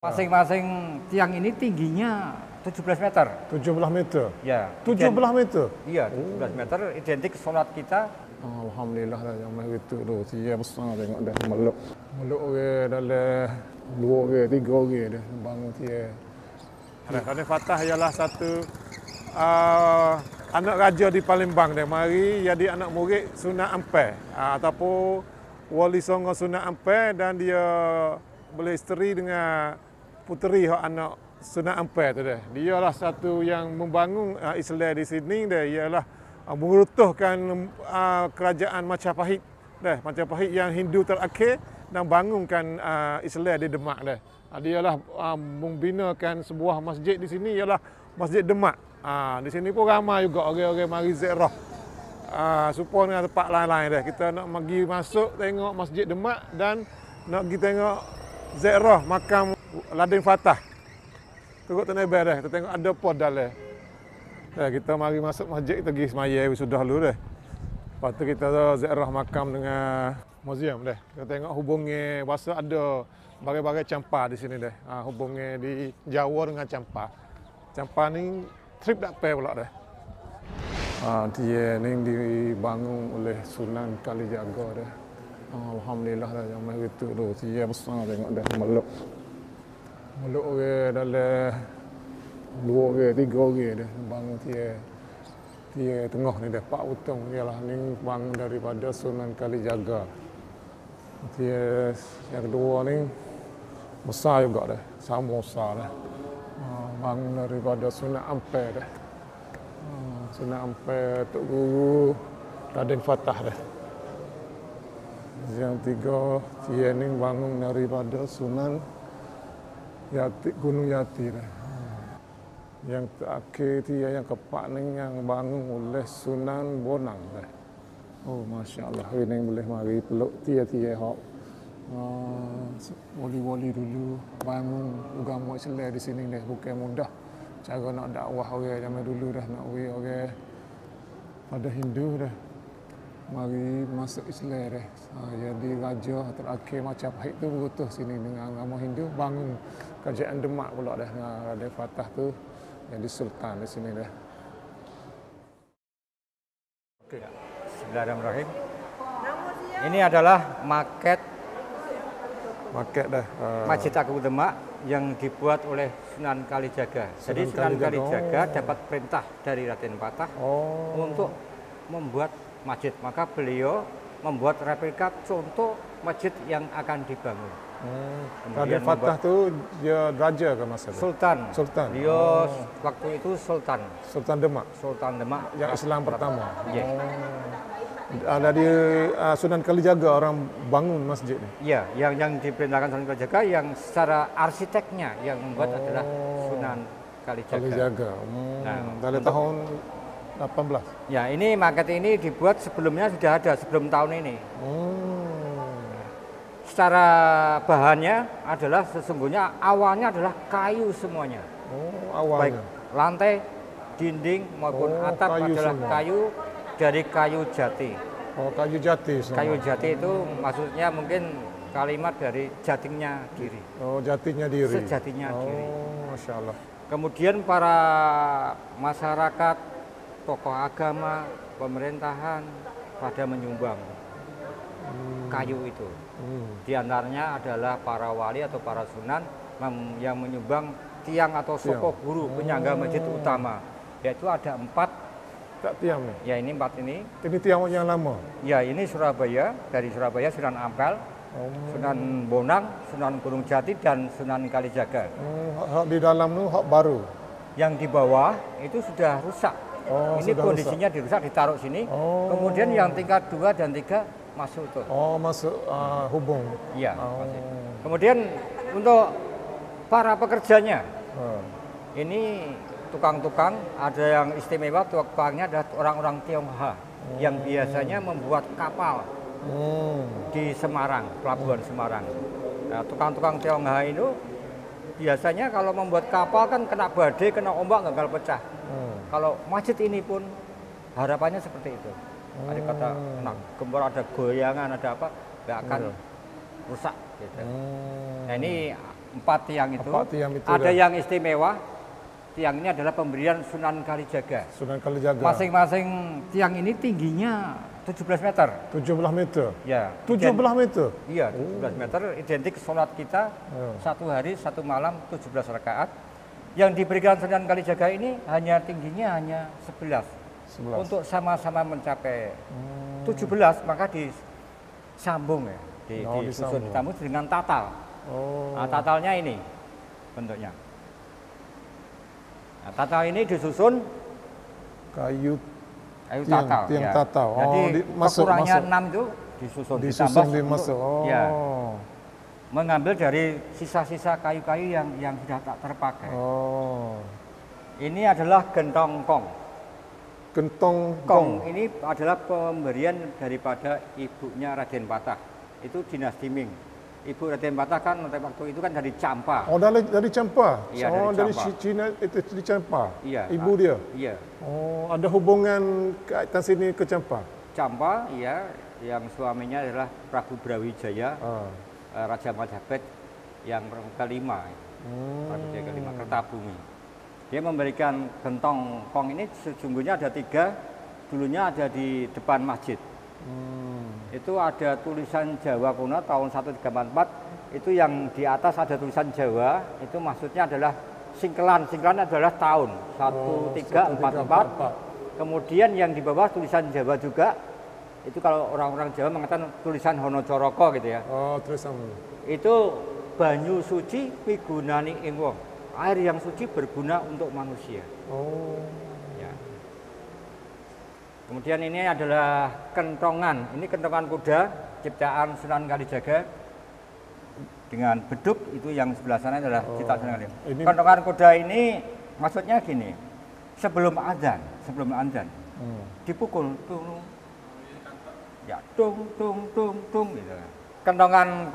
Masing-masing tiang ini tingginya 17 meter. 17 meter? Ya. 17 meter? Iya, 17 meter. Identik solat kita. Alhamdulillah dah yang begitu tu. Dia besar tengok dah meluk. Meluk orang dalam 2 orang, 3 orang dah bangun dia. Raden Fatah ialah satu anak raja di Palembang dia. Mari jadi anak murid Sunan Ampel ataupun Wali Songo Sunan Ampel, dan dia boleh isteri dengan puteri anak Sunan Ampel tu dah. Dia lah satu yang membangun Islam di sini dah, ialah meruntuhkan kerajaan Majapahit dah. Majapahit yang Hindu terakhir, dan bangunkan Islam di Demak dah. Dia lah membinakan sebuah masjid di sini, ialah Masjid Demak. Di sini pun ramai juga orang-orang mari ziarah. Supaya dengan tempat lain-lain dah. Kita nak pergi masuk tengok Masjid Demak, dan nak pergi tengok ziarah makam Raden Fatah. Turut tenebel dah. Kita tengok ada apa dalam. Kita mari masuk masjid, kita pergi semaya sudah dulu dah. Lepas tu kita ziarah makam dengan museum dah. Kita tengok hubungi bahasa ada bagai-bagai campa di sini dah. Hubungi di Jawa dengan campa. Campa ni trip dak pe pula dah. Dia ni dibangun oleh Sunan Kalijaga dah. Alhamdulillah dah yang begitu tu. Dia besar tengok dah meluk. Meluk orang dalam 2 orang, 3 orang dah bangun dia tengah ni dah Pak Utong, ialah ni bangun daripada Sunan Kalijaga. Dia yang kedua ni besar juga dah, sama besar dah. Bangun daripada Sunan Ampel dah. Sunan Ampel Tok Guru Raden Fatah dah. Yang tiga, dia ni bangun daripada Sunan Gunung Jati dah. Yang terakhir dia yang keempat ni yang bangun oleh Sunan Bonang dah. Oh, Masya Allah, ini boleh mari peluk tia-tia hok. Wali-wali dulu bangun agama Islam di sini dah, bukan mudah. Cara nak dakwah orang zaman dulu dah, nak orang pada Hindu dah. Mari masuk Islam dah. Jadi raja terakhir Majapahit tu berutuh sini dengan agama Hindu, bangun kerajaan Demak pula dah. Raden Fatah tu jadi sultan di sini dah. Okey. Bismillahirrahmanirrahim. Ini adalah maket dah. Masjid Agung Demak yang dibuat oleh Sunan Kalijaga. Jadi Sunan Kalijaga dapat perintah dari Raden Fatah untuk membuat masjid. Maka beliau membuat replika contoh masjid yang akan dibangun. Raden Fatah tu dia raja ke masa itu? Sultan. Beliau waktu itu Sultan. Sultan Demak. Sultan Demak. Yang Islam pertama. Ya. Ada di Sunan Kalijaga orang bangun masjid ni. Ya, yang diperintahkan Sunan Kalijaga, yang secara arsiteknya yang membuat adalah Sunan Kalijaga. Nah, dari tahun 18. Ya, ini maket ini dibuat sebelumnya sudah ada sebelum tahun ini. Secara bahannya adalah sesungguhnya awalnya adalah kayu semuanya. Awalnya. Baik lantai, dinding maupun atap adalah semua. Kayu dari kayu jati. Kayu jati semua. Kayu jati itu maksudnya mungkin kalimat dari jatinya diri. Jatinya diri. Sejatinya diri. Masya Allah. Kemudian para masyarakat, tokoh agama, pemerintahan pada menyumbang kayu itu. Di antaranya adalah para wali atau para sunan yang menyumbang tiang atau soko guru penyangga masjid utama. Yaitu ada 4 tiang nih. Ya, ini 4 ini. Ini tiang yang lama. Ya, ini Surabaya, dari Surabaya Sunan Ampel, Sunan Bonang, Sunan Gunung Jati, dan Sunan Kalijaga. Di dalam itu hak baru. Yang di bawah itu sudah rusak. Ini kondisinya rusak. Dirusak, ditaruh sini. Kemudian yang tingkat 2 dan 3 masuk tuh. Masuk hubung. Iya. Kemudian untuk para pekerjanya, ini tukang-tukang, ada yang istimewa, tukangnya adalah orang-orang Tionghoa yang biasanya membuat kapal di Semarang, pelabuhan Semarang. Nah, tukang-tukang Tionghoa itu biasanya kalau membuat kapal kan kena badai, kena ombak, gagal pecah. Kalau masjid ini pun harapannya seperti itu. Ada kata kena gempar, ada goyangan, ada apa, nggak akan rusak. Gitu. Nah, ini 4 tiang itu, 4 tiang itu ada dah. yang istimewa. Tiang ini adalah pemberian Sunan Kalijaga. Sunan Kalijaga. Masing-masing tiang ini tingginya 17 meter. 17 meter. Ya. 17 meter. Iya, 17 meter. Identik sholat kita 1 hari 1 malam 17 rakaat. Yang diberikan Sunan Kalijaga ini tingginya hanya 11. Untuk sama-sama mencapai 17 maka disambung ya. Disusun disambung dengan tatal. Nah, tatalnya ini bentuknya. Nah, tatal ini disusun kayu tatal. Tiang Ya. tatal. Jadi kekurangannya 6 itu disusun dimasuk. Ya, mengambil dari sisa-sisa kayu-kayu yang sudah tak terpakai. Ini adalah gentong kong. Gentong Kong ini adalah pemberian daripada ibunya Raden Patah. Itu dinasti Ming. Ibu Raden Patah kan waktu itu kan dari Champa. dari Champa. Iya, dari dari Champa. Cina itu di Champa. Iya. Ibu dia. Iya. Ada hubungan kaitan sini ke Champa. Champa, iya, yang suaminya adalah Prabu Brawijaya, Raja Majapahit yang kelima. Prabu Jaya kelima, Kertabumi. Dia memberikan gentong kong ini sesungguhnya ada 3. Dulunya ada di depan masjid. Itu ada tulisan Jawa kuno tahun 1344. Itu yang di atas ada tulisan Jawa. Itu maksudnya adalah singkelan. Singkelan adalah tahun 1344. Kemudian yang di bawah tulisan Jawa juga. Itu kalau orang-orang Jawa mengatakan tulisan Honocoroko gitu ya. Tulisan. Itu banyu suci pigunani ing wong. Air yang suci berguna untuk manusia. Ya. Kemudian ini adalah kentongan. Ini kentongan kuda ciptaan Sunan Kalijaga dengan beduk. Itu yang sebelah sana adalah ciptaan Sunan Kalijaga. Kentongan kuda ini maksudnya gini. Sebelum adzan dipukul tung, ya tung gitu. Kentongan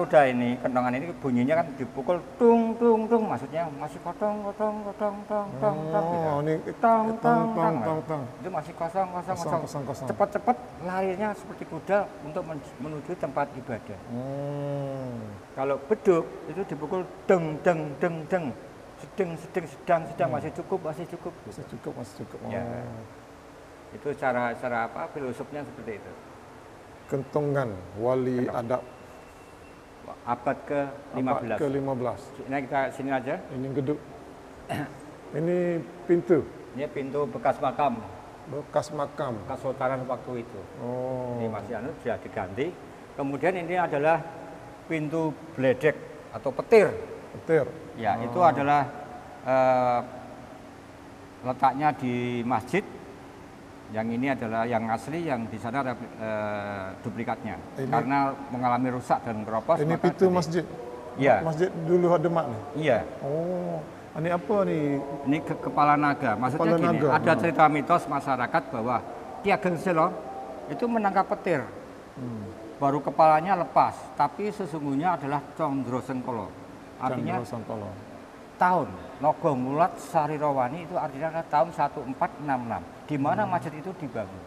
bunyinya kan dipukul tung, maksudnya masih kosong gitu. Itu masih kosong. Cepat larinya seperti kuda untuk menuju tempat ibadah. Kalau beduk itu dipukul deng. Sedang masih cukup. Ya. Itu cara filosofnya seperti itu. Kentongan wali adab abad ke-15. Ini kita sini aja. Ini gedung. Ini pintu. Ini pintu bekas makam. Bekas Sultanan waktu itu. Ini masih sudah diganti. Kemudian ini adalah pintu bledek atau petir. Ya, itu adalah letaknya di masjid. Yang ini adalah yang asli, yang di sana ada duplikatnya. Karena mengalami rusak dan keropos. Ini pintu masjid. Iya. Masjid dulu Demak nih. Iya. Ini apa nih? Ini kepala naga. Maksudnya kepala gini, naga. ada cerita mitos masyarakat bahwa Ki Ageng Selo itu menangkap petir. Baru kepalanya lepas, tapi sesungguhnya adalah Condro Sengkolo. Artinya tahun Nogo Mulat Sarirawani itu artinya adalah tahun 1466. Di mana masjid itu dibangun.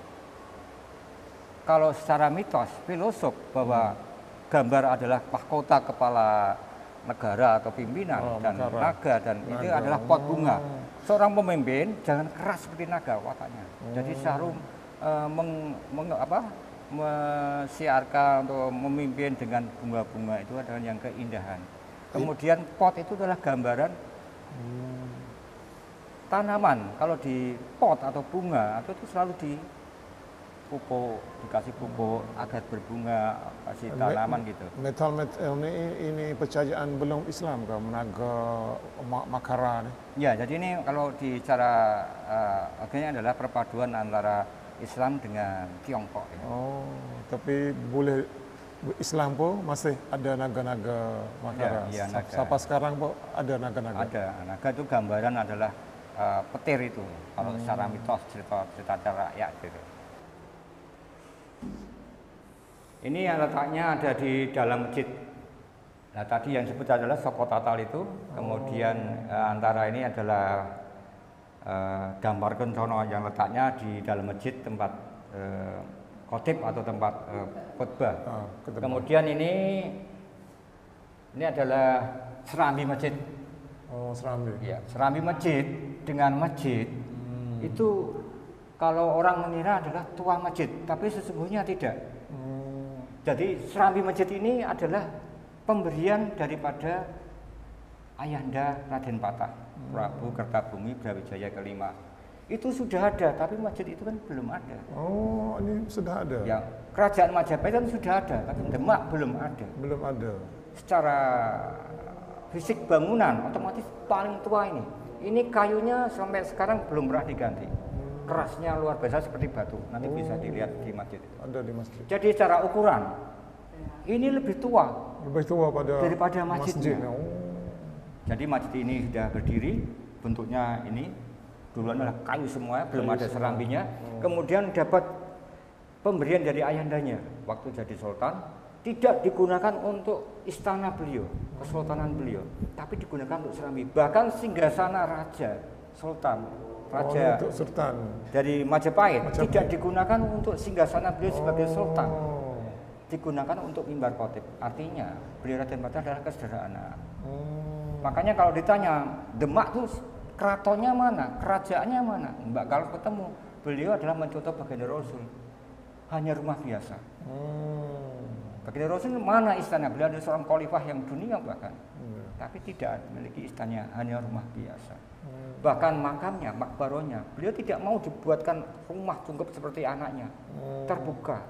Kalau secara mitos, filosof bahwa gambar adalah mahkota kepala negara atau pimpinan dan naga dan itu adalah pot bunga. Seorang pemimpin jangan keras seperti naga wataknya. Jadi seharusnya mesiarkan atau memimpin dengan bunga-bunga itu adalah yang keindahan. Kemudian pot itu adalah gambaran tanaman. Kalau di pot atau bunga atau itu selalu dikasih pupuk agar berbunga, kasih tanaman gitu. Metal ini percayaan belum Islam ke menaga makara nih? Ya, jadi ini kalau di cara akhirnya adalah perpaduan antara Islam dengan Tiongkok. Ya. Tapi boleh Islam pun masih ada naga-naga makara. Ya, naga. Sampai sekarang pun ada naga-naga. Ada, naga itu gambaran adalah petir itu. Kalau secara mitos cerita rakyat gitu. Ini yang letaknya ada di dalam masjid. Nah tadi yang disebut adalah Soko Tatal itu, kemudian antara ini adalah gambar Kencono yang letaknya di dalam masjid tempat khotib atau tempat khutbah. Kemudian ini adalah serambi masjid. Oh, serambi. Ya, serambi masjid dengan masjid itu kalau orang mengira adalah tua masjid, tapi sesungguhnya tidak. Jadi serambi masjid ini adalah pemberian daripada Ayahanda Raden Patah, Prabu Kertabumi Brawijaya kelima. Itu sudah ada, tapi masjid itu kan belum ada. Oh, ini sudah ada. Ya, kerajaan Majapahit kan sudah ada, tapi Demak belum ada. Belum ada. Secara fisik bangunan otomatis paling tua ini. Ini kayunya sampai sekarang belum pernah diganti. Kerasnya luar biasa seperti batu. Nanti bisa dilihat di masjid. Ada di masjid. Jadi secara ukuran ini lebih tua. Lebih tua daripada masjidnya. Oh. Jadi masjid ini sudah berdiri, bentuknya ini duluan adalah kayu semua, belum ada serambinya. Kemudian dapat pemberian dari ayahandanya waktu jadi sultan, tidak digunakan untuk istana beliau, kesultanan beliau, tapi digunakan untuk serambi. Bahkan singgasana raja, sultan, raja untuk sultan dari Majapahit tidak digunakan untuk singgasana beliau sebagai sultan. Digunakan untuk mimbar khotib. Artinya beliau Raden Patah adalah kesederhanaan. Makanya kalau ditanya Demak tuh keratonnya mana, kerajaannya mana, Mbak kalau ketemu beliau adalah mencontoh baginda Rasul, hanya rumah biasa. Baginda Rasul mana istana, beliau adalah seorang khalifah yang dunia bahkan, tapi tidak memiliki istana, hanya rumah biasa. Bahkan makamnya, makbaronya, beliau tidak mau dibuatkan rumah cungkup seperti anaknya, terbuka,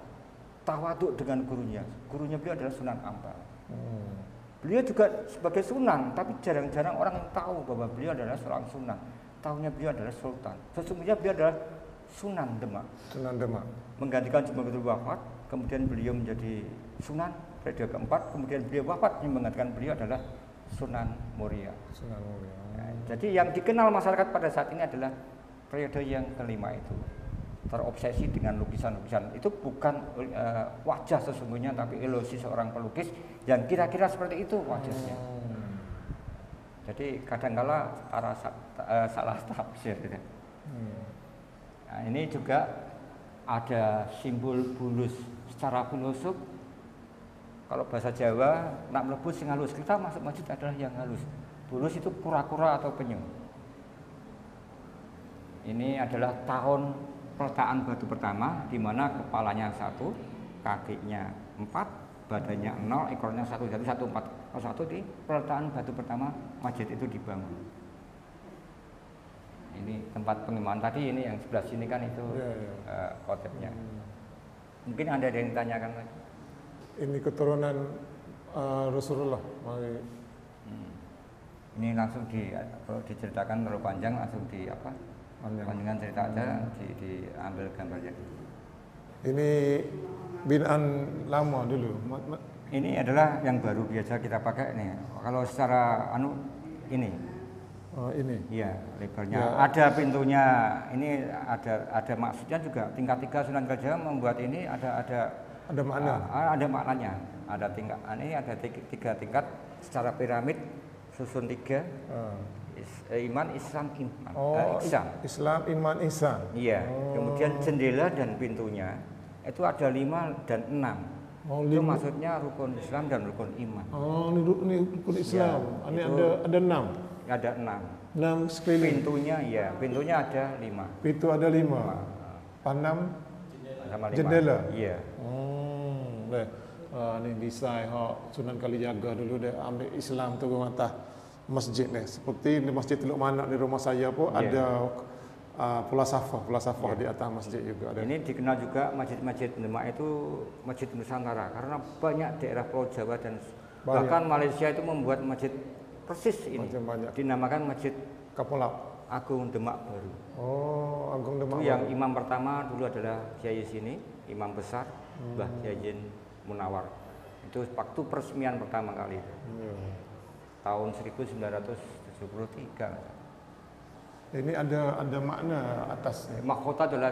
tawaduk dengan gurunya. Gurunya beliau adalah Sunan Ampel. Beliau juga sebagai sunan, tapi jarang-jarang orang yang tahu bahwa beliau adalah seorang sunan. Tahunya beliau adalah sultan. Sesungguhnya beliau adalah Sunan Demak. Sunan Demak. Menggantikan Jumabtul Wafat, kemudian beliau menjadi sunan periode keempat, kemudian beliau wafat yang menggantikan beliau adalah Sunan Muria. Sunan Muria. Nah, jadi yang dikenal masyarakat pada saat ini adalah periode yang kelima itu. Terobsesi dengan lukisan-lukisan itu bukan wajah sesungguhnya, tapi ilusi seorang pelukis yang kira-kira seperti itu wajahnya. Jadi kadangkala salah tafsir. Nah, ini juga ada simbol bulus secara filosof. Kalau bahasa Jawa nak mlebu sing halus, kita masuk masjid adalah yang halus. Bulus itu kura-kura atau penyu. Ini adalah tahun peletaan batu pertama, di mana kepalanya 1, kakinya 4, badannya 0, ekornya 1, jadi 1, 4. Kalau 1 di peletaan batu pertama masjid itu dibangun. Ini tempat pengimaman tadi, ini yang sebelah sini kan itu khotibnya. Mungkin ada yang ditanyakan lagi. Ini keturunan Rasulullah. Ini langsung kalau diceritakan terlalu panjang, langsung di apa? Panjangan cerita aja, diambil gambarnya. Ini binaan lama dulu. Ini adalah yang baru biasa kita pakai nih. Kalau secara ini. Oh, ini. Iya, lebarnya. Ya. Ada pintunya. Ini ada maksudnya juga. Tingkat 3 Sunan Kalijaga membuat ini ada makna. Ada maknanya. Ada tingkat. Ini ada 3 tingkat secara piramid, susun 3. Iman, Islam, Iman. Ihsan. Islam, Iman, Ihsan. Iya. Kemudian jendela dan pintunya itu ada 5 dan 6. Itu maksudnya rukun Islam dan rukun iman. Oh, ini rukun Islam. Ya, ini ada 6. Ada 6. 6 sekeliling. Pintunya ada 5. Pintu ada 5. 6 sama 5. Jendela. Iya. Ini desain Sunan Kalijaga dulu dia ambil Islam tu mata masjid ni. Seperti di Masjid Teluk Manak di rumah saya pun ada pulasafah di atas masjid juga ada. Ini dikenal juga masjid-masjid Demak itu masjid Nusantara karena banyak daerah Pulau Jawa dan bahkan Malaysia itu membuat masjid persis ini. Dinamakan Masjid Kapolak Agung Demak Baru. Oh, Agung Demak. Itu yang imam pertama dulu adalah Kiai sini, imam besar Mbah Kiai Munawar. Itu waktu peresmian pertama kali. Tahun 1973. Ini ada makna atasnya. Mahkota adalah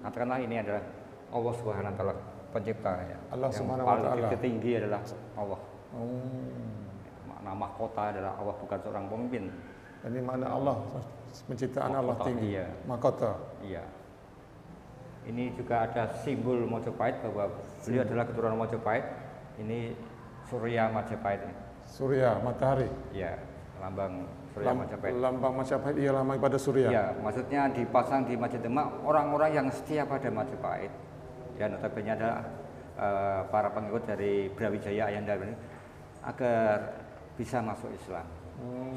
katakanlah ini adalah Allah Subhanahu wa taala pencipta ya. Allah Subhanahu wa taala. Yang tertinggi adalah Allah. Makna mahkota adalah Allah, bukan seorang pemimpin. Ini makna Allah, penciptaan Allah tinggi. Iya. Mahkota. Iya. Ini juga ada simbol Majapahit bahwa beliau adalah keturunan Majapahit. Ini Surya Majapahit. Surya, matahari. Ya, lambang Surya Majapahit. Lambang Majapahit ialah lambang pada Surya. Ya, maksudnya dipasang di Masjid Demak orang-orang yang setia pada Majapahit. Ya, notabene adalah para pengikut dari Brawijaya Ayanda ini agar bisa masuk Islam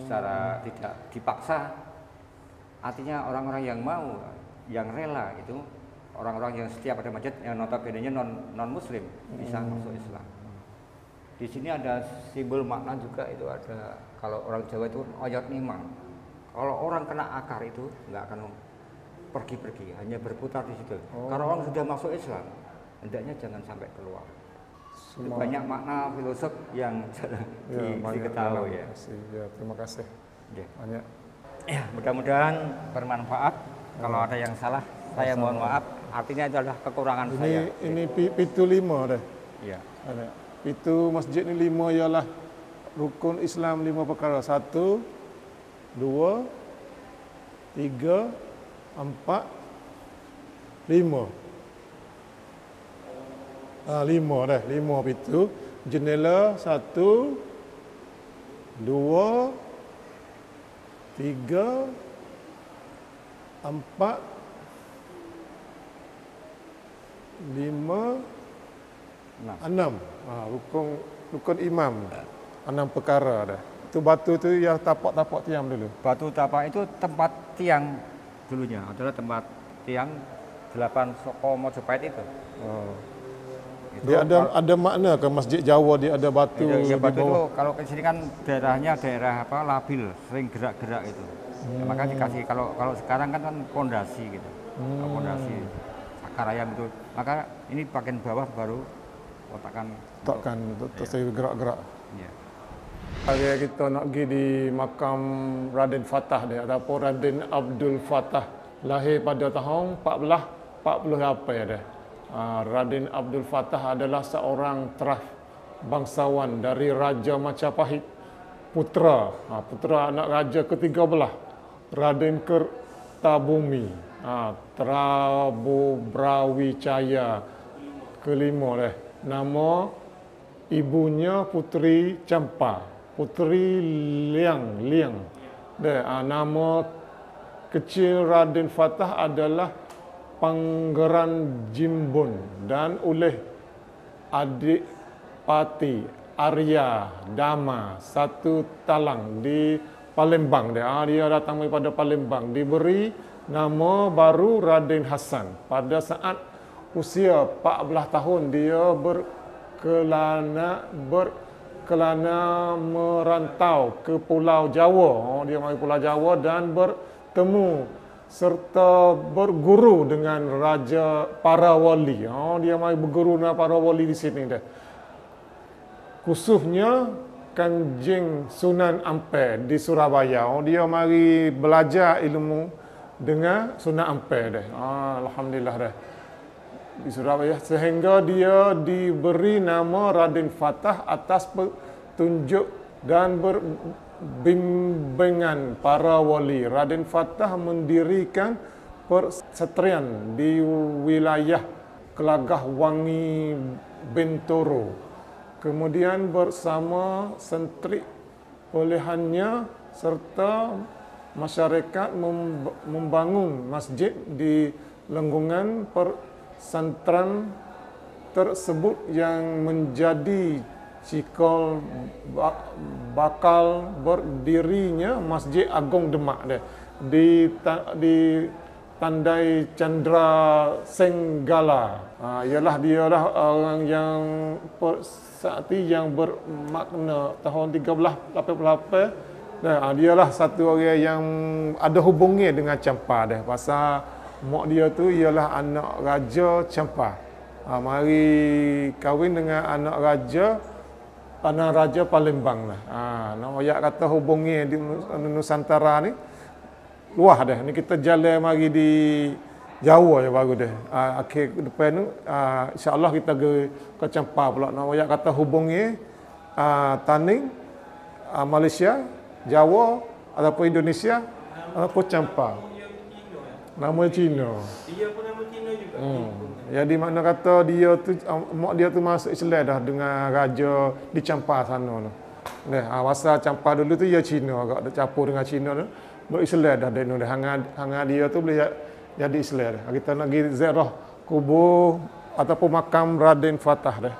secara tidak dipaksa. Artinya orang-orang yang mau, yang rela itu orang-orang yang setia pada masjid yang notabene non muslim bisa masuk Islam. Di sini ada simbol makna juga, itu ada, kalau orang Jawa itu oyot nimang. Kalau orang kena akar itu nggak akan pergi-pergi, hanya berputar di situ. Kalau orang sudah masuk Islam, hendaknya jangan sampai keluar. Banyak makna filosof yang diketahui ya. Ya, terima kasih. Ya. Banyak. Ya, mudah-mudahan bermanfaat. Kalau ada yang salah, saya mohon maaf. Artinya itu adalah kekurangan saya. Ini pitu 5 deh. Iya. Ada. Pitu masjid ni 5 ialah rukun Islam 5 perkara. 1, 2, 3, 4, 5. 5 dah, 5 pintu. Jendela 1, 2, 3, 4, 5, 6. Rukun imam. 6 perkara dah. Itu batu tu yang tapak-tapak tiang dulu. Batu tapak itu tempat tiang dulunya, adalah tempat tiang 8 Soko Majapahit itu. Itu Dia ada makna ke masjid Jawa dia ada batu ya, di batu bawah. itu kalau ke sini kan daerah apa labil, sering gerak-gerak itu. Maka dikasih kalau sekarang kan pondasi gitu. Pondasi akar ayam itu. Maka ini bagian bawah baru letakkan saya gerak-gerak. Ya. Hari kita nak pergi di makam Raden Fatah dia ataupun Raden Abdul Fatah, lahir pada tahun 1440 apa ya dia. Raden Abdul Fatah adalah seorang terah bangsawan dari Raja Majapahit, putra anak raja ke-13 Raden Kertabumi, Prabu Brawijaya kelima deh. Nama ibunya Putri Campa, Putri Liang. Nama kecil Raden Fatah adalah Pangeran Jimbun, dan oleh adik Pati Arya Dama satu talang di Palembang. Dia datang daripada Palembang, diberi nama baru Raden Hasan. Pada saat usia 14 tahun dia berkelana merantau ke Pulau Jawa. Dia mari Pulau Jawa dan bertemu serta berguru dengan Raja para wali. Dia mari berguru dengan para wali di sini dah. Khususnya Kanjeng Sunan Ampel di Surabaya. Dia mari belajar ilmu dengan Sunan Ampel dah. Alhamdulillah dah. Di Surabaya sehingga dia diberi nama Raden Fatah atas petunjuk dan bimbingan para wali. Raden Fatah mendirikan persetrian di wilayah Kelagah Wangi Bentoro. Kemudian bersama sentri perolehannya serta masyarakat membangun masjid di lingkungan pesantren tersebut yang menjadi cikal bakal berdirinya Masjid Agung Demak di Tandai Chandra Senggala. Ialah dialah orang yang sakti yang bermakna tahun 1388. Dialah satu orang yang ada hubungnya dengan Campa dah. Pasal mak dia tu ialah anak Raja Campa. Mari kahwin dengan anak Raja Palembang lah. Nak ayat kata hubungi di Nusantara ni luah dah. Ni kita jalan mari di Jawa je baru dah. Akhir depan tu insya-Allah kita ke Campa pula. Nak ayat kata hubungi Taning, Malaysia, Jawa ataupun Indonesia ataupun Campa. Nama Cina. Dia pun nama Cina juga. Jadi makna kata dia tu mak dia tu masuk Islam dah dengan raja di Campa sana tu. Nah, masa campa dulu tu ya Cina agak campur dengan Cina tu. Berislam dah dia dah hanga dia tu boleh jadi Islam dah. Kita nak pergi ziarah kubur ataupun makam Raden Fatah dah.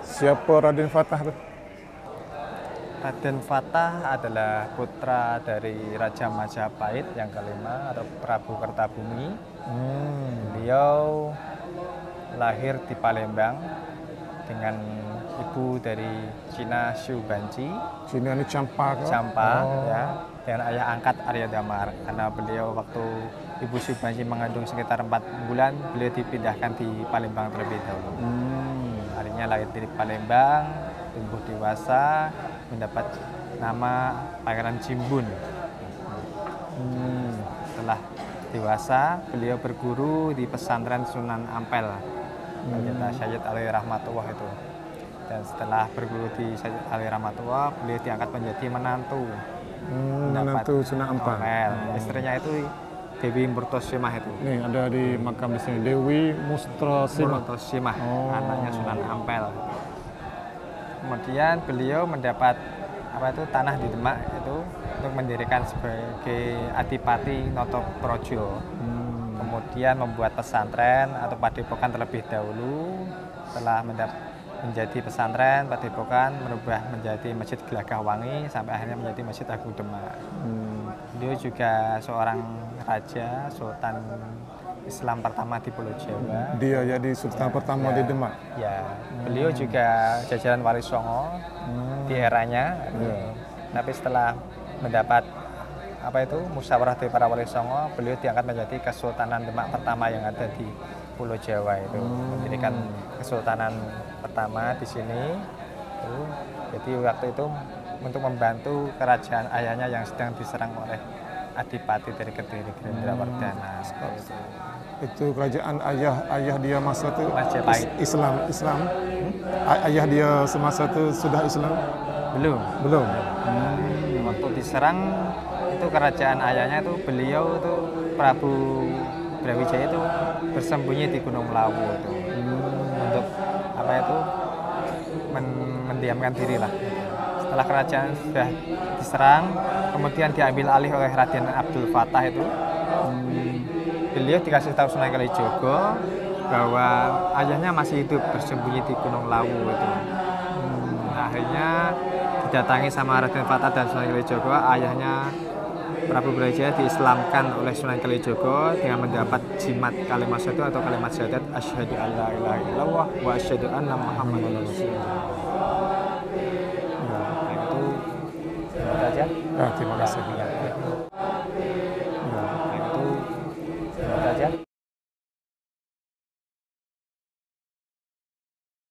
Siapa Raden Fatah tu? Raden Fatah adalah putra dari Raja Majapahit yang kelima atau Prabu Kertabumi. Beliau lahir di Palembang dengan ibu dari Cina Xu Banji. Cina ni Campa ke? Campa ya, dengan ayah angkat Arya Damar. Karena beliau waktu ibu Xu Banji mengandung sekitar 4 bulan, beliau dipindahkan di Palembang terlebih dahulu. Harinya lahir di Palembang, tumbuh dewasa, mendapat nama Pangeran Jimbun. Setelah dewasa, beliau berguru di pesantren Sunan Ampel, Syed Ali Rahmatullah itu. Dan setelah berguru di Syed Ali Rahmatullah, beliau diangkat menjadi menantu. Menantu Sunan Ampel. Istrinya itu Dewi Murtosimah itu. Nih ada di makam di sini Dewi Murtosimah. Murtosimah, anaknya Sunan Ampel. Kemudian beliau mendapat tanah di Demak itu untuk mendirikan sebagai Adipati Notoprojo. Kemudian membuat pesantren atau padepokan terlebih dahulu. Setelah menjadi pesantren, padepokan merubah menjadi Masjid Gelagahwangi sampai akhirnya menjadi Masjid Agung Demak. Beliau juga seorang raja, sultan Islam pertama di Pulau Jawa. Dia jadi sultan pertama di Demak. Ya, beliau juga jajaran Wali Songo di eranya. Tapi setelah mendapat musyawarah dari para Wali Songo, beliau diangkat menjadi Kesultanan Demak pertama yang ada di Pulau Jawa itu. Mendirikan kesultanan pertama di sini. Jadi waktu itu untuk membantu kerajaan ayahnya yang sedang diserang oleh Adipati dari Kediri Gerendrawardhana. Itu kerajaan ayah dia masa itu Majapahit. Islam. Ayah dia semasa itu sudah Islam? Belum. Waktu diserang itu kerajaan ayahnya itu beliau itu Prabu Brawijaya itu bersembunyi di Gunung Lawu itu untuk mendiamkan diri lah. Setelah kerajaan sudah diserang, kemudian diambil alih oleh Raden Abdul Fatah itu. Beliau dikasih tahu Sunan Kalijogo bahwa ayahnya masih hidup bersembunyi di Gunung Lawu itu. Akhirnya didatangi sama Raden Fatah dan Sunan Kalijogo, ayahnya Prabu Brawijaya diislamkan oleh Sunan Kalijogo dengan mendapat jimat kalimat syahadat atau kalimat syahadat asyhadu alla ilaha illallah wa asyhadu anna muhammadar rasulullah. Nah, itu saja. Terima kasih.